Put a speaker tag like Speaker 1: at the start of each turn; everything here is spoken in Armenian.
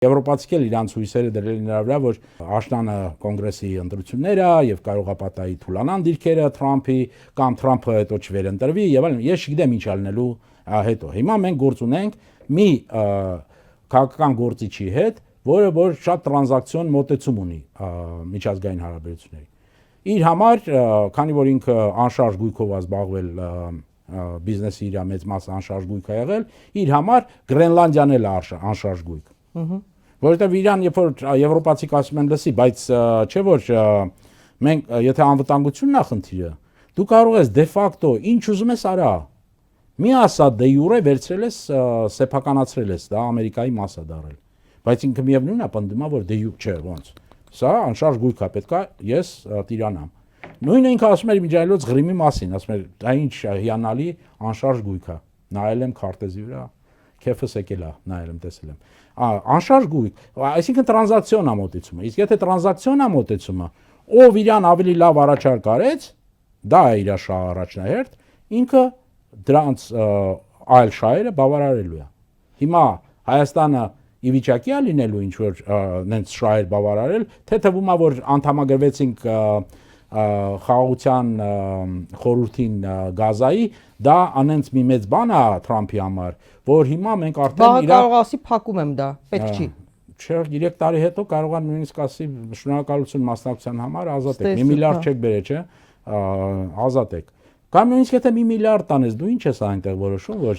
Speaker 1: Եվրոպացիք էլ իրանց հույսերը դրել են նրա վրա, որ աշնանը կոնգրեսի ընտրությունները եւ կարող է պատահի թուլանան դիրքերը Թրամփի կամ Թրամփը հետո չվերընտրվի եւ այլն։ Ես չգիտեմ ինչ ալնելու հետո։ Հիմա մենք գործ ունենք մի քաղաքական գործիչի հետ, որը որ շատ տրանզակցիոն մոտեցում ունի միջազգային հարաբերությունների։ Իր համար, քանի որ ինքը անշարժ գույքով է զբաղվել բիզնեսի իր մեծ մասը անշարժ գույք է եղել, իր համար Գրենլանդիան էլ է անշարժ գույք։ Որովհետև Իրան, երբ որ եվրոպացիք ասում են լսի, բայց չէ որ մենք եթե անվտանգությունն է խնդիրը, դու կարող ես դե ֆակտո ինչ ուզում ես արա։ Մի ասա դե յուրե վերցրել ես սեփականացրել ես, դա Ամերիկայի մաս է դարել։ Բայց ինքը միևնույնն է պնդում որ դե չէ ոնց։ Սա անշարժ գույք է, պետք է ես տիրանամ։ Նույնը ինքը ասում էր միջայլոց Ղրիմի մասին, ասում էր դա ինչ հիանալի անշարժ գույք է։ Նայել եմ քարտեզի վրա, քեֆս եկել է, նայել եմ, տեսել եմ։ Անշարժ գույք, այսինքն տրանզակցիոն է մոտեցումը։ Իսկ եթե տրանզակցիոն է մոտեցումը, ով իրան ավելի լավ առաջարկ արեց, դա է իր շահ առաջնահերթ, ինքը դրանց այլ շահերը բավարարելու է։ Հիմա Հայաստանը ի վիճակի է լինելու ինչ որ նենց շահեր բավարարել, թե թվում է որ անդամագրվեցինք խաղաղության խորհրդին Գազայի, դա անենց մի մեծ բան է Թրամփի համար, որ հիմա մենք արդեն
Speaker 2: իրա կարող ասի փակում եմ դա, պետք չի։
Speaker 1: Չէ, 3 տարի հետո կարող է նույնիսկ ասի շնորհակալություն մասնակցության համար ազատեք, 1 միլիարդ չեք բերել, չէ, ազատեք։ Կամ նույնիսկ եթե 1 միլիարդ տանես, դու ինչ ես այնտեղ որոշում, որ